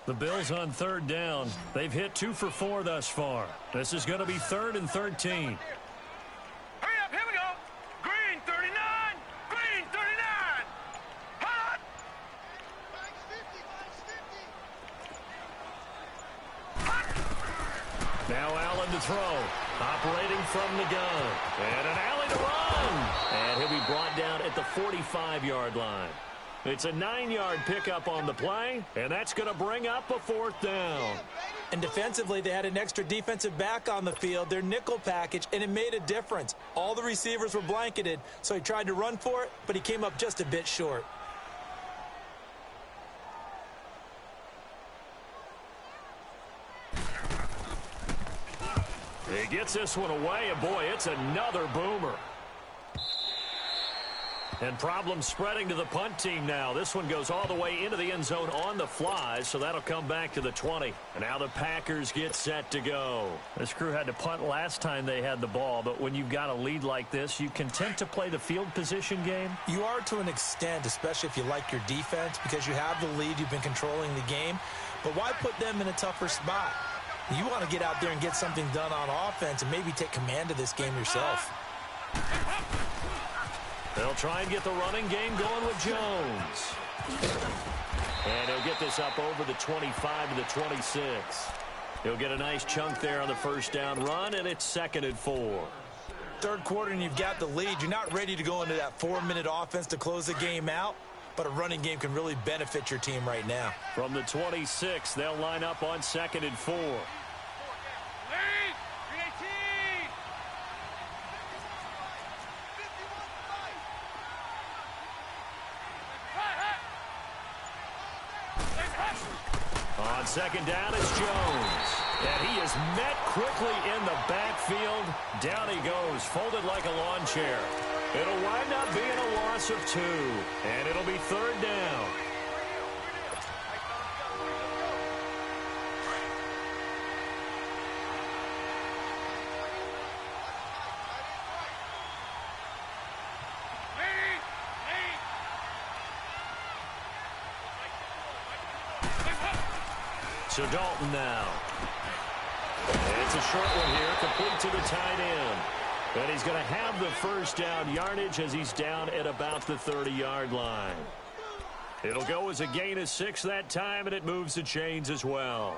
The Bills on third down. They've hit 2 for 4 thus far. This is going to be 3rd and 13. Hurry up, here we go. Green 39. Green 39. Hot. Now Allen to throw. Operating from the gun. And an alley to run. And he'll be brought down at the 45-yard line. It's a 9-yard pickup on the play, and that's going to bring up a 4th down. And defensively, they had an extra defensive back on the field, their nickel package, and it made a difference. All the receivers were blanketed, so he tried to run for it, but he came up just a bit short. He gets this one away, and boy, it's another boomer. And problems spreading to the punt team now. This one goes all the way into the end zone on the fly, so that'll come back to the 20. And now the Packers get set to go. This crew had to punt last time they had the ball, but when you've got a lead like this, you can tend to play the field position game. You are to an extent, especially if you like your defense, because you have the lead, you've been controlling the game. But why put them in a tougher spot? You want to get out there and get something done on offense and maybe take command of this game yourself. They'll try and get the running game going with Jones. And he'll get this up over the 25 to the 26. He'll get a nice chunk there on the first down run, and it's 2nd and 4. Third quarter and you've got the lead. You're not ready to go into that 4-minute offense to close the game out, but a running game can really benefit your team right now. From the 26, they'll line up on 2nd and 4. Lead. 318. On 2nd down, it's Jones. And he is met quickly in the backfield. Down he goes, folded like a lawn chair. It'll wind up being a loss of 2. And it'll be 3rd down. So Dalton now. It's a short one here, complete to the tight end. And he's going to have the first down yardage as he's down at about the 30-yard line. It'll go as a gain of 6 that time, and it moves the chains as well.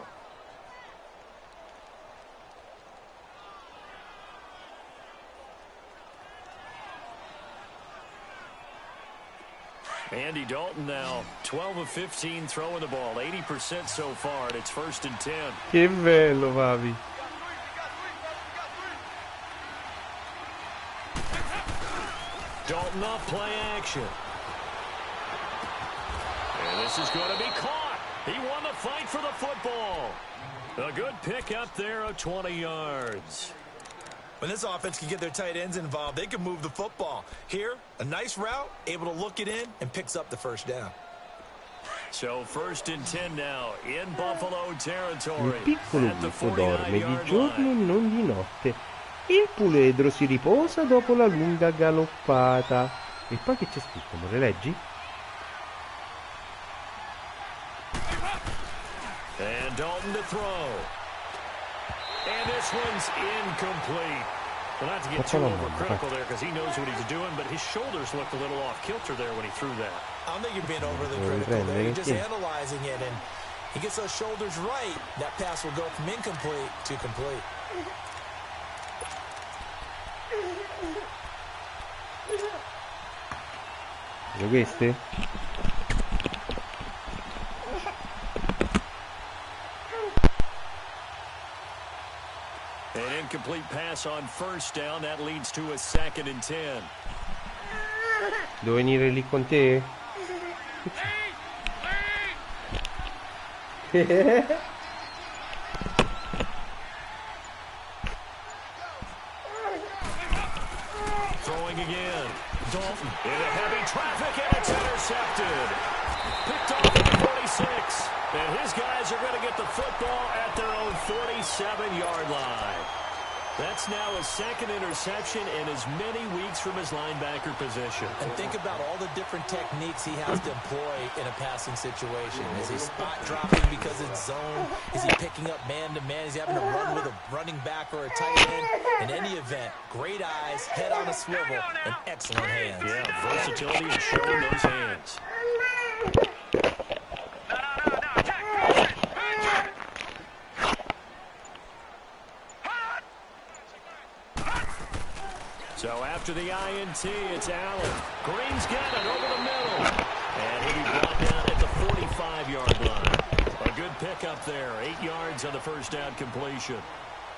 Andy Dalton now, 12 of 15 throwing the ball, 80% so far, and it's 1st and 10. Che bello, Papi. Dalton off play action. And this is going to be caught. He won the fight for the football. A good pick up there of 20 yards. When this offense can get their tight ends involved, they can move the football. Here, a nice route, able to look it in, and picks up the first down. So 1st and 10 now in Buffalo territory. Il piccolo At the buco dorme di 49-yard giorno e line. non di notte. Il puledro si riposa dopo la lunga galoppata. E poi che c'è scritto? Me lo leggi? And Dalton to throw. And this one's incomplete. Well, not to get too overcritical there because he knows what he's doing, but his shoulders looked a little off kilter there when he threw that. I don't think you're being overly critical there. You're just analyzing it, and he gets those shoulders right. That pass will go from incomplete to complete. Sono queste? An incomplete pass on first down. That leads to a 2nd and 10. Devo venire lì con te? Throwing again. Dalton into heavy traffic, and it's intercepted. Picked off at the 46. And his guys are going to get the football at their own 47-yard line. That's now his second interception in as many weeks from his linebacker position. And think about all the different techniques he has to employ in a passing situation. Is he spot dropping because it's zone? Is he picking up man-to-man? Is he having to run with a running back or a tight end? In any event, great eyes, head on a swivel, and excellent hands. Yeah, versatility and showing those hands. So after the INT, it's Allen. Green's got it over the middle. And he'll be brought down at the 45-yard line. A good pickup there. 8 yards on the first down completion.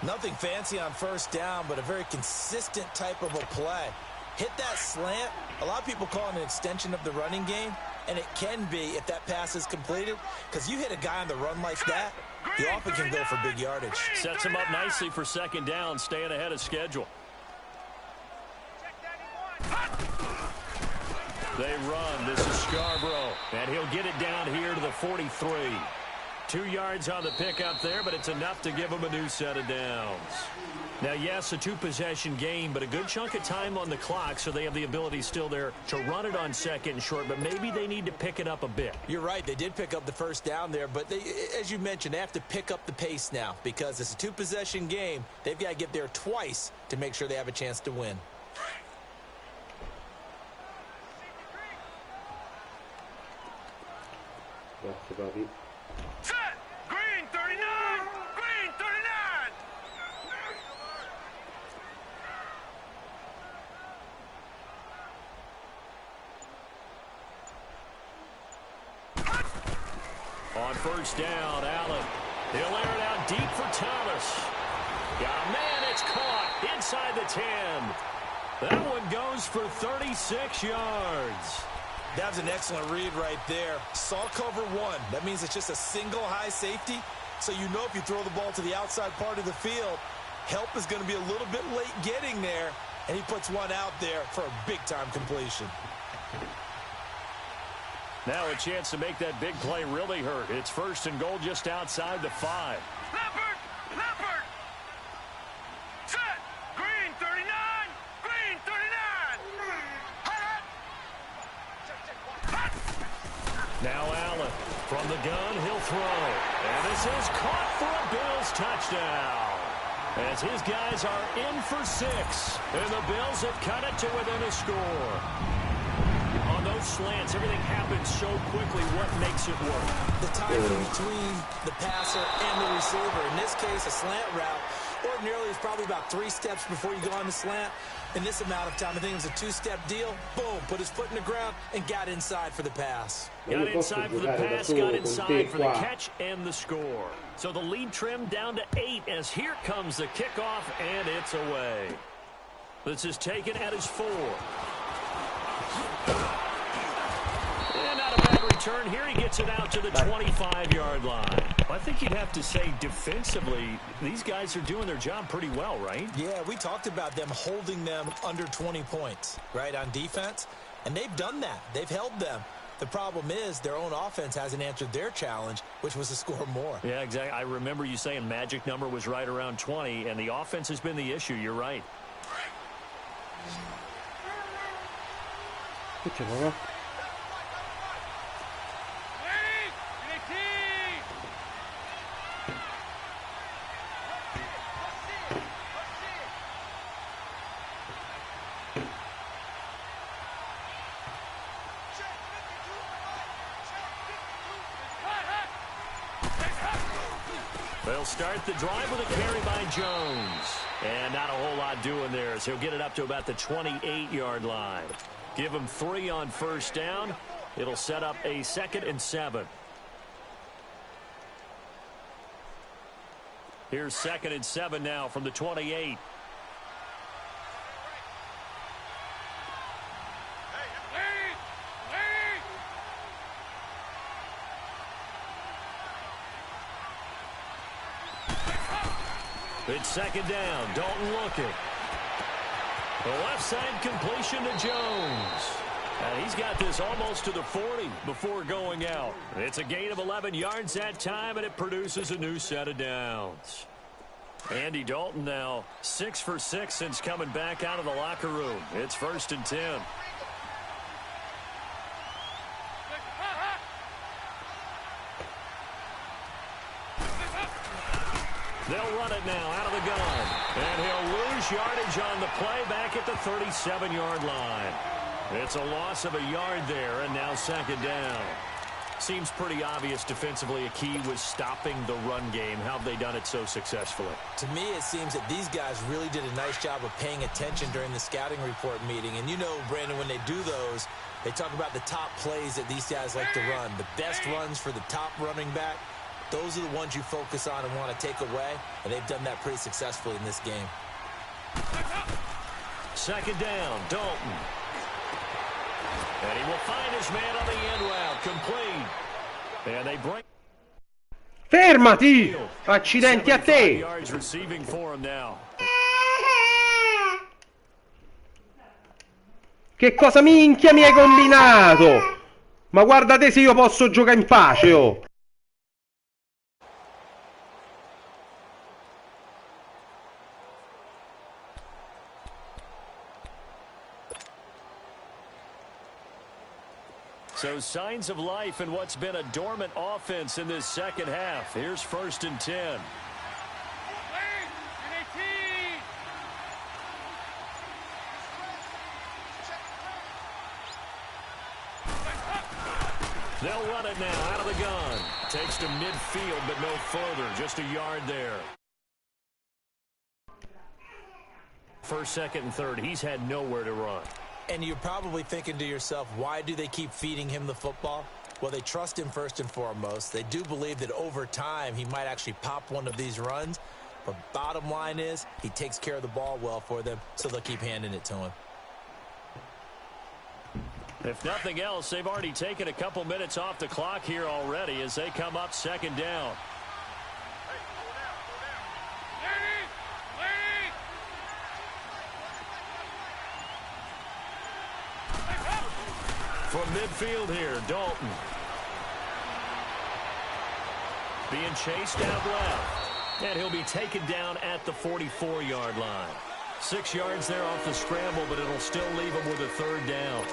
Nothing fancy on first down, but a very consistent type of a play. Hit that slant. A lot of people call it an extension of the running game, and it can be if that pass is completed, because you hit a guy on the run like that, he often can go for big yardage. Sets him up nicely for second down, staying ahead of schedule. They run. This is Scarborough, and he'll get it down here to the 43. 2 yards on the pickup there, but it's enough to give him a new set of downs. Now, yes, a two-possession game, but a good chunk of time on the clock, so they have the ability still there to run it on second and short, but maybe they need to pick it up a bit. You're right. They did pick up the first down there, but they, as you mentioned, they have to pick up the pace now because it's a two-possession game. They've got to get there twice to make sure they have a chance to win. Grazie, Bobby. Set! Green 39! Green 39! On first down, Allen. He'll air it out deep for Thomas. Yeah, man, it's caught inside the 10. That one goes for 36 yards. That was an excellent read right there. Saw cover one. That means it's just a single high safety. So you know if you throw the ball to the outside part of the field, help is going to be a little bit late getting there. And he puts one out there for a big-time completion. Now a chance to make that big play really hurt. It's first and goal just outside the 5. Leopard! Leopard! Set! Green 39! Green 39! Now Allen from the gun, he'll throw. And this is caught for a Bills touchdown. As his guys are in for 6. And the Bills have cut it to within a score. On those slants, everything happens so quickly. What makes it work? The timing between the passer and the receiver. In this case, a slant route. Ordinarily, it's probably about 3 steps before you go on the slant. In this amount of time, I think it was a 2-step deal. Boom, put his foot in the ground and got inside for the pass. Got inside for the pass, got inside for the catch and the score. So the lead trimmed down to 8 as here comes the kickoff, and it's away. This is taken at his 4. And not a bad return. Here he gets it out to the 25-yard line. I think you'd have to say defensively, these guys are doing their job pretty well, right? Yeah, we talked about them holding them under 20 points, right, on defense. And they've done that. They've held them. The problem is their own offense hasn't answered their challenge, which was to score more. Yeah, exactly. I remember you saying magic number was right around 20, and the offense has been the issue. You're right. Che c'è, mamma? They'll start the drive with a carry by Jones. And not a whole lot doing there, so he'll get it up to about the 28-yard line. Give him 3 on first down. It'll set up a 2nd and 7. Here's 2nd and 7 now from the 28. It's 2nd down. Dalton looking. The left side completion to Jones. And he's got this almost to the 40 before going out. It's a gain of 11 yards that time, and it produces a new set of downs. Andy Dalton now 6 for 6 since coming back out of the locker room. It's 1st and 10. They'll run it now out of the gun. And he'll lose yardage on the play back at the 37-yard line. It's a loss of a yard there, and now 2nd down. Seems pretty obvious defensively a key was stopping the run game. How have they done it so successfully? To me, it seems that these guys really did a nice job of paying attention during the scouting report meeting. And you know, Brandon, when they do those, they talk about the top plays that these guys like to run. The best runs for the top running back. Those are the ones you focus on and want to take away, and they've done that pretty successfully in this game. 2nd down, Dalton. And he will find his man on the end route, complete. And they break. Fermati! Accidenti a te! Yards receiving for him now. Che cosa minchia mi hai combinato? Ma guarda te se io posso giocare in pace, oh! So signs of life in what's been a dormant offense in this second half. Here's 1st and 10. They'll run it now out of the gun. Takes to midfield, but no further. Just a yard there. 1st, 2nd, and 3rd. He's had nowhere to run. And you're probably thinking to yourself, why do they keep feeding him the football? Well, they trust him first and foremost. They do believe that over time he might actually pop one of these runs. But bottom line is he takes care of the ball well for them, so they'll keep handing it to him. If nothing else, they've already taken a couple minutes off the clock here already as they come up 2nd down. From midfield here, Dalton. Being chased out left. And he'll be taken down at the 44-yard line. 6 yards there off the scramble, but it'll still leave him with a 3rd down.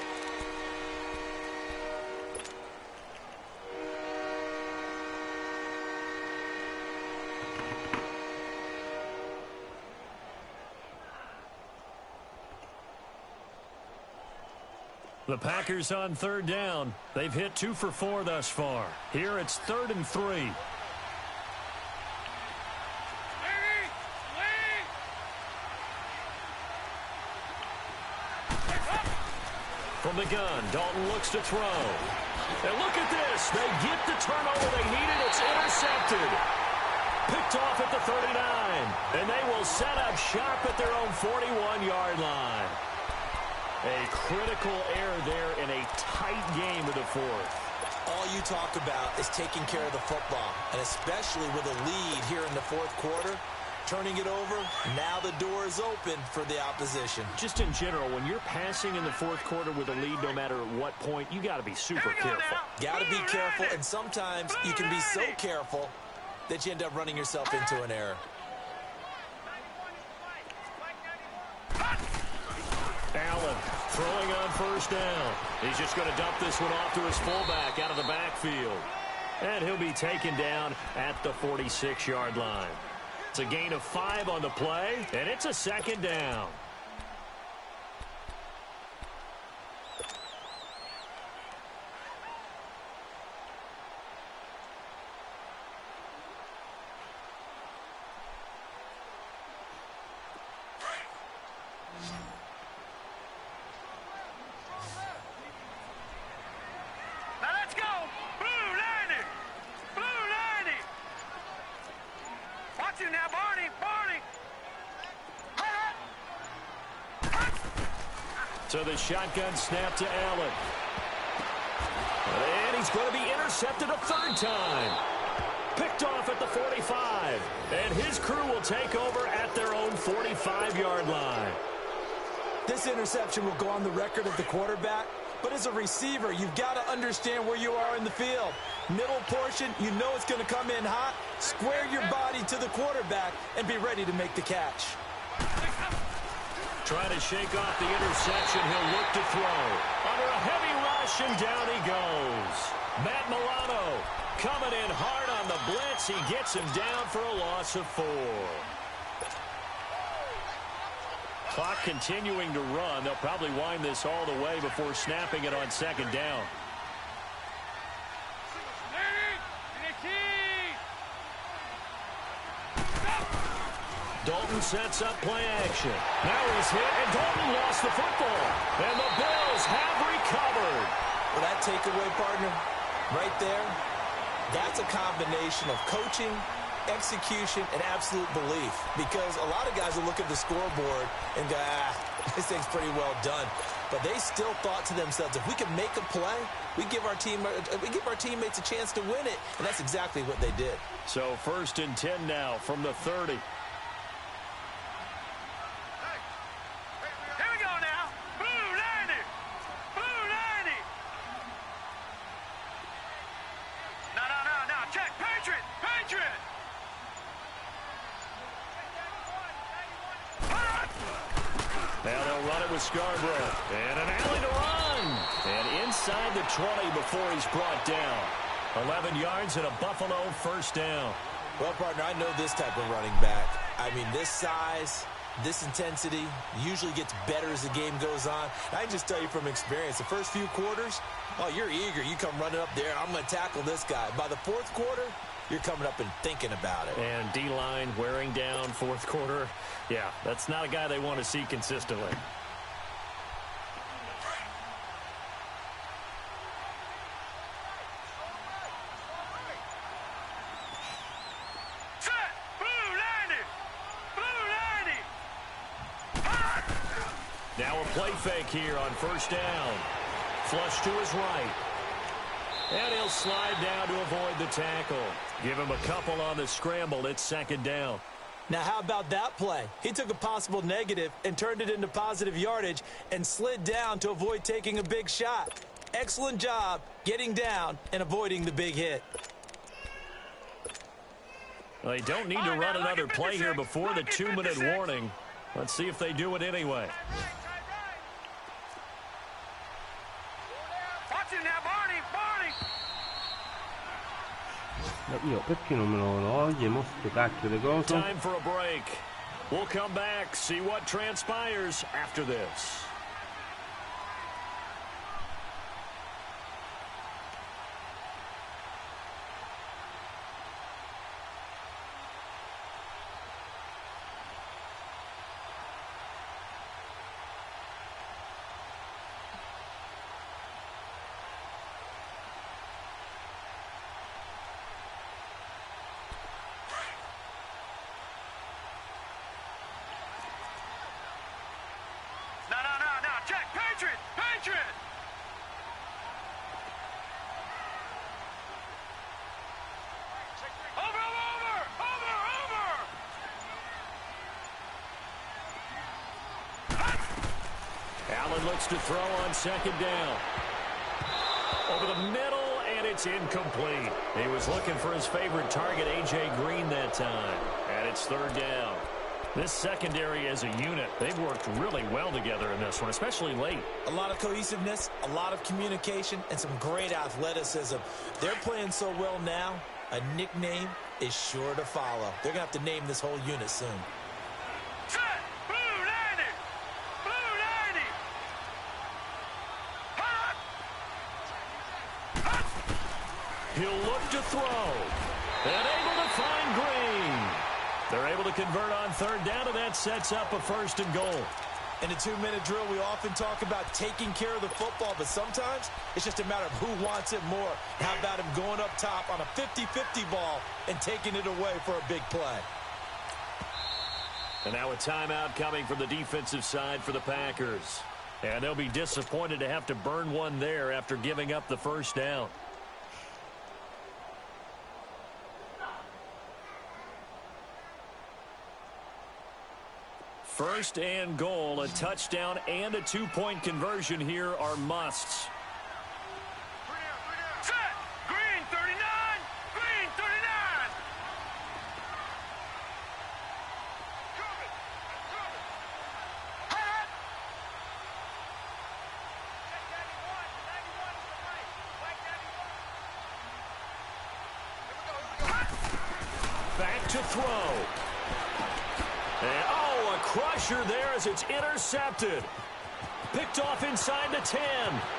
The Packers on 3rd down. They've hit 2 for 4 thus far. Here it's 3rd and 3. From the gun, Dalton looks to throw. And look at this. They get the turnover they needed. It's intercepted. Picked off at the 39. And they will set up shop at their own 41-yard line. A critical error there in a tight game of the 4th. All you talk about is taking care of the football, and especially with a lead here in the 4th quarter, turning it over, now the door is open for the opposition. Just in general, when you're passing in the 4th quarter with a lead, no matter at what point, you got to be super careful. Got to be careful, and sometimes you can be so careful that you end up running yourself into an error. Allen throwing on 1st down. He's just going to dump this one off to his fullback out of the backfield. And he'll be taken down at the 46-yard line. It's a gain of 5 on the play, and it's a 2nd down. So the shotgun snap to Allen. And he's going to be intercepted a 3rd time. Picked off at the 45. And his crew will take over at their own 45-yard line. This interception will go on the record of the quarterback But as a receiver, you've got to understand where you are in the field. Middle portion, you know it's going to come in hot. Square your body to the quarterback and be ready to make the catch. Trying to shake off the interception. He'll look to throw. Under a heavy rush, and down he goes. Matt Milano coming in hard on the blitz. He gets him down for a loss of 4. Clock continuing to run. They'll probably wind this all the way before snapping it on second down. Dalton sets up play action. Now he's hit, and Dalton lost the football. And the Bills have recovered. Well, that takeaway, partner, right there, that's a combination of coaching, execution, and absolute belief. Because a lot of guys will look at the scoreboard and go, this thing's pretty well done. But they still thought to themselves, if we can make a play, we give our teammates a chance to win it. And that's exactly what they did. So 1st and 10 now from the 30. Now they'll run it with Scarborough. And an alley to run. And inside the 20 before he's brought down. 11 yards and a Buffalo 1st down. Well, partner, I know this type of running back. I mean, this size, this intensity usually gets better as the game goes on. I can just tell you from experience, the first few quarters, oh, you're eager. You come running up there, I'm going to tackle this guy. By the 4th quarter, you're coming up and thinking about it. And D-line wearing down 4th quarter. Yeah, that's not a guy they want to see consistently. Now a play fake here on 1st down. Flush to his right. And he'll slide down to avoid the tackle. Give him a couple on the scramble. It's 2nd down. Now, how about that play? He took a possible negative and turned it into positive yardage and slid down to avoid taking a big shot. Excellent job getting down and avoiding the big hit. Well, they don't need to run another play here before the 2-minute warning. Let's see if they do it anyway. Io perché non me lo toglie mo sto cacchio di coso? Time for a break. We'll come back, see what transpires after this. Allen looks to throw on 2nd down. Over the middle, and it's incomplete. He was looking for his favorite target, A.J. Green, that time. And it's 3rd down. This secondary as a unit, they've worked really well together in this one, especially late. A lot of cohesiveness, a lot of communication, and some great athleticism. They're playing so well now, a nickname is sure to follow. They're going to have to name this whole unit soon. He'll look to throw. And able to find Green. They're able to convert on 3rd down, and that sets up a 1st and goal. In a 2-minute drill, we often talk about taking care of the football, but sometimes it's just a matter of who wants it more. How about him going up top on a 50-50 ball and taking it away for a big play? And now a timeout coming from the defensive side for the Packers. And they'll be disappointed to have to burn one there after giving up the 1st down. First and goal, a touchdown and a two-point conversion here are musts. Set. Green 39. Green 39. Coming. Coming. Hot. Check 91. 91 is the right. White 91. Back to throw. And, oh, a crusher there as it's intercepted. Picked off inside the 10.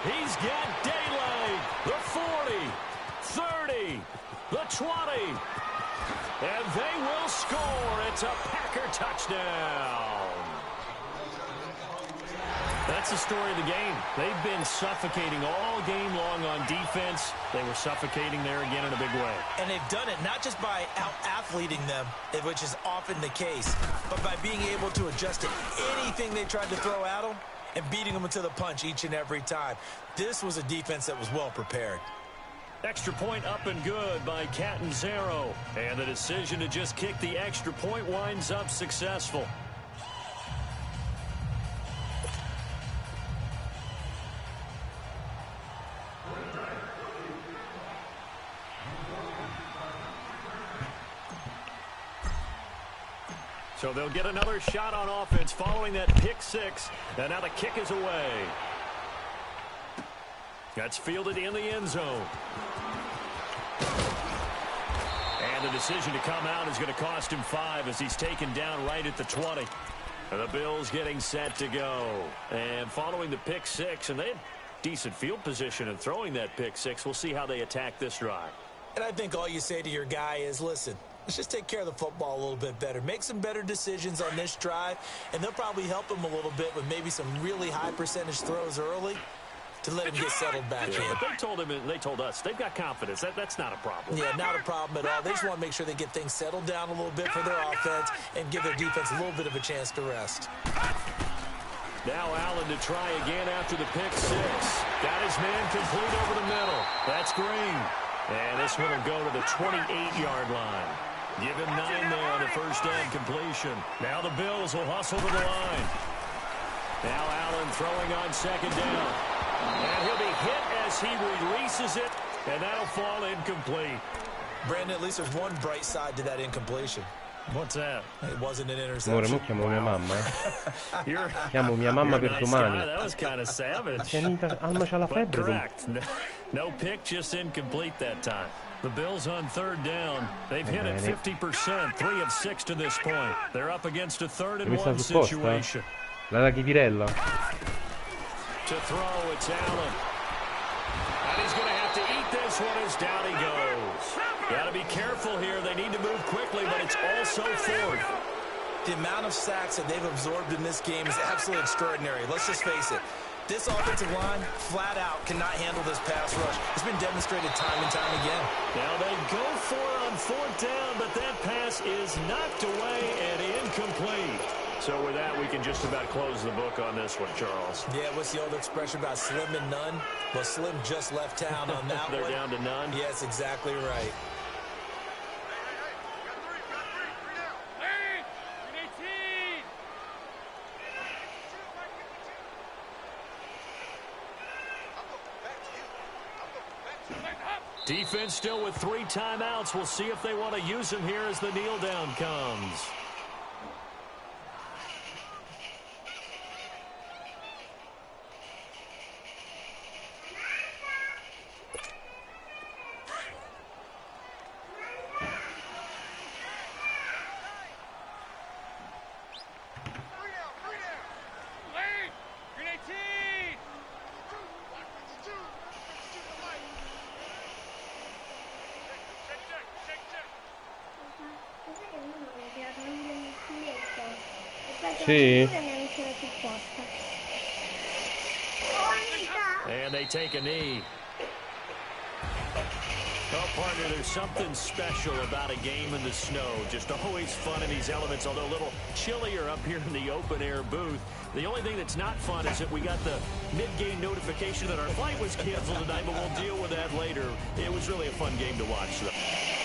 He's got daylight. The 40, 30, the 20. And they will score. It's a Packer touchdown. That's the story of the game. They've been suffocating all game long on defense. They were suffocating there again in a big way. And they've done it not just by out-athleting them, which is often the case, but by being able to adjust to anything they tried to throw at them and beating them to the punch each and every time. This was a defense that was well prepared. Extra point up and good by Catanzaro. And the decision to just kick the extra point winds up successful. So they'll get another shot on offense following that pick six. And now the kick is away. That's fielded in the end zone. And the decision to come out is going to cost him 5 as he's taken down right at the 20. And the Bills getting set to go. And following the pick six, and they had decent field position in throwing that pick six. We'll see how they attack this drive. And I think all you say to your guy is, listen, let's just take care of the football a little bit better. Make some better decisions on this drive, and they'll probably help him a little bit with maybe some really high percentage throws early to let him get settled back in. But they told us they've got confidence. That's not a problem. Yeah, not a problem at all. They just want to make sure they get things settled down a little bit for their offense and give their defense a little bit of a chance to rest. Now Allen to try again after the pick six. Got his man complete over the middle. That's Green. And this one will go to the 28-yard line. Give him 9 there on the first down completion. Now the Bills will hustle to the line. Now Allen throwing on second down. And he'll be hit as he releases it, and that'll fall incomplete. Brandon, at least there's one bright side to that incompletion. What's that? It wasn't an Amore, interception. mo chiamo mia mamma. You're Chiamo mia mamma per a nice domani. guy. That was kind of savage. Alma c'ha la But febbre. correct. No pick, just incomplete that time. The Bills on third down. They've hit it 50%, 3 of 6 to this point. They're up against a 3rd and 1 situation. La da Chivirella. To throw, it's Allen. And he's going to have to eat this one as down he goes. Got to be careful here. They need to move quickly, but it's also 4th. The amount of sacks that they've absorbed in this game is absolutely extraordinary. Let's just face it. This offensive line, flat out, cannot handle this pass rush. It's been demonstrated time and time again. Now they go for it on 4th down, but that pass is knocked away and incomplete. So with that, we can just about close the book on this one, Charles. Yeah, what's the old expression about slim and none? Well, Slim just left town on that They're one. down to none? Yes, exactly right. Defense still with 3 timeouts. We'll see if they want to use them here as the kneel down comes. Sì. And they take a knee. Oh, partner, there's something special about a game in the snow. Just always fun in these elements, although a little chillier up here in the open-air booth. The only thing that's not fun is that we got the mid-game notification that our flight was canceled tonight, but we'll deal with that later. It was really a fun game to watch, though.